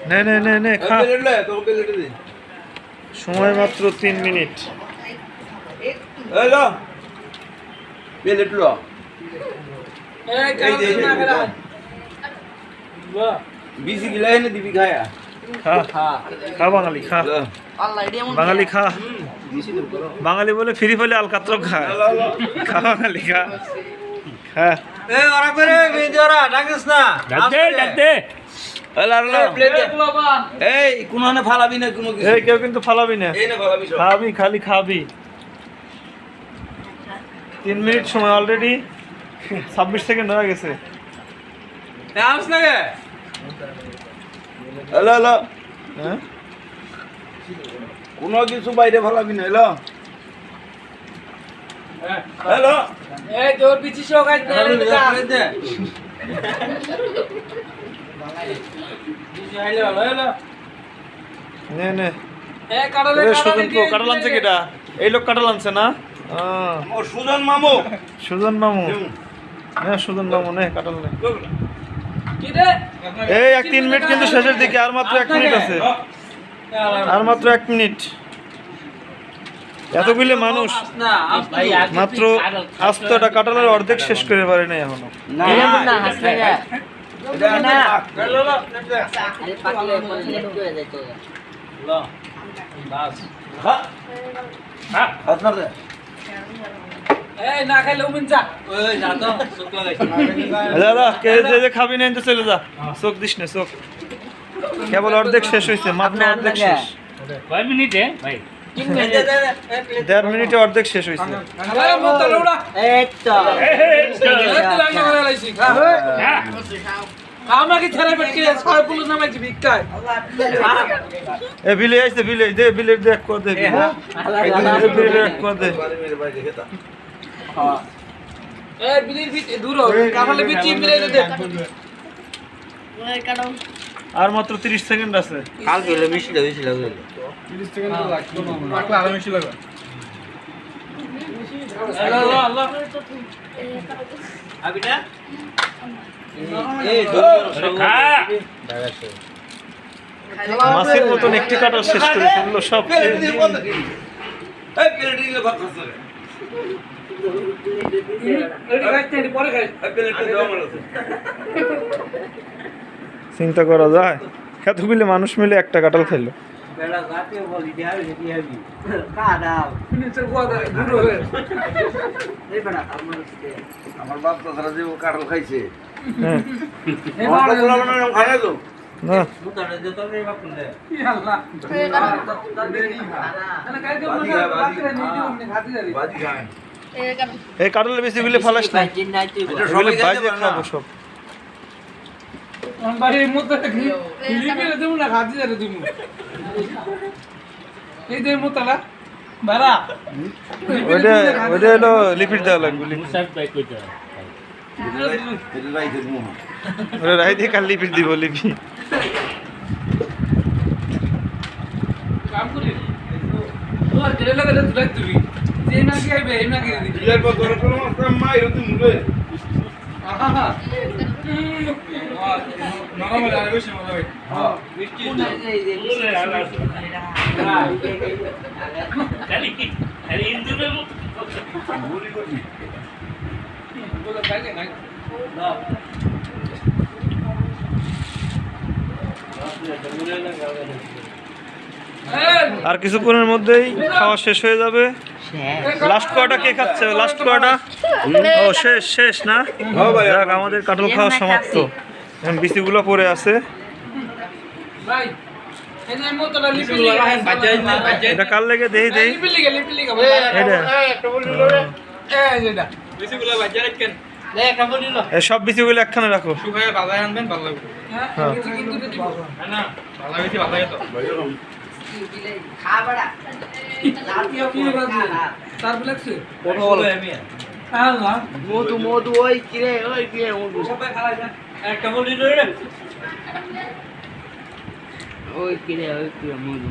নে নে নে নে খা সময় মাত্র 3 মিনিট বিসি গিলাই না দিবি খায়া খা খা বাঙালি খা বাঙালি খা বাঙালি বলে ফ্রি ফলে আলকাত্র খা খা বাঙালি খা খা এই কোনো না ফালাবি না কোনো কিছু এই কেউ কিন্তু ফালাবি না এই না ফালাবি সব খাবি খালি খাবি 3 মিনিট সময় অলরেডি 26 সেকেন্ড হয়ে গেছে হ্যালো হ্যালো হ্যাঁ কোনো কিছু বাইরে ফালাবি না হ্যালো হ্যালো এই তোর পিছি শোক আজ নে নে এ কাটালে সুজন কো কাটাল আনছে কেটা এই লোক কাটাল আনছে না ও সুজন মামু সুজন মামু হ্যাঁ সুজন মামু নে কাটাল নে কি রে এই 3 মিনিট কিন্তু শেষের দিকে আর মাত্র 1 মিনিট আছে আর মাত্র 1 মিনিট এতগুলো মানুষ মাত্র আস্তটা কাটালের অর্ধেক শেষ করে পারে না এখনো না না হাসলে যা এটা না আরে পাকলে লেট হয়ে যায় তো আপনার এই না খাইলে উমিন যা ওই যা তো চোখ লাগাইছি দাদা কে যে খাবি না চলে যা চোখ দিস না চোখ কেবল অর্ধেক শেষ হয়েছে মাত্র অর্ধেক শেষ কয় মিনিটে ভাই 1.5 মিনিটে অর্ধেক শেষ হয়েছে আরে মতলে উড়া এই তো আমাকে ছেড়ে বেটকে ছয় পুলিশ নামাইছি ভিক্ষায় এ বিলে আইছে বিলে দে বিলে দেখ কো দে বিলে দেখ কো দে এই বিলির ভিতরে দূর হ কাটালে বিচি বিলে দে আর মাত্র 30 সেকেন্ড আছে কাল গেলে বেশি লাগে 30 সেকেন্ড তো লাগবে না পাকলে আরো বেশি লাগবে আল্লাহ আল্লাহ আবিটা এই মাছের মতন একটি কাটা শেষ করে ফেললো সব এই প্লেট দিলে ভাত খাচ্ছে এই খাইতে পরে খাই এই প্লেট দাও আমার চিন্তা করা যায় এতগুলো মানুষ মিলে একটা কাটাল খেললো বেলা রাতে বলি দিয়াবি দিয়াবি কাদাও নিচের গোদা দূর হয়ে এই বড় আমার বাপ তো সারা জীবন কাটল খাইছে হ্যাঁ এই আমার বড় পোলা বানানো খায় তো না মুতারে যে তোরে বাপ নে আল্লাহ انا কাই দেব না রাতে নিয়ে দিও নি খাতি যাবি বাজি খায় এই কাটালে বেশি গুলো ফালাস না জিন নাই তুই এগুলো বাইরে খাবো সব আমার বাড়ির মধ্যে লিপিলে দেব না খাতি যাবে তুমি এই দে মতলা বারা ওইটা হলো লিপিড দেওয়া লাগবে দিল ভাই দিল মুহ ওরা রাই দিয়ে কাল লিপিড দিব লিপি কাম করি তোর গেলে লাগে তুই তুমি যে না কি আইবে এই না কি দিবি ইয়ার পর তোর কোনো মাস্টার মাই হতে মুলে আহা নরমাল আর বেশি মজা হয় হ্যাঁ ভুলি করবি বলে খাইলে নাই আর কিছুক্ষণের মধ্যেই খাওয়া শেষ হয়ে যাবে লাস্ট কোয়াটা কে খাচ্ছে লাস্ট কোয়াটা ও শেষ শেষ না যাক আমাদের কাটল খাওয়া সমাপ্ত এখন বিচিগুলো পড়ে আছে ভাই এই যে মতলা লিপিলি এটা কাল লেগে দেই দেই লিপিলি এটা এই যেটা বেশিগুলো বাজার রাখেন এই সব বিচিগুলো একখানে রাখো শুকায় বাজায় আনবেন ভালো লাগবে হ্যাঁ কিন্তু দিব না ভালো বেশি ভালো লাগে তো খা বড়া জাতীয় কি বাজি তার লাগছে আল্লাহ মধু ওই কিরে মধু সবাই খালাই না ওই কিরে মধু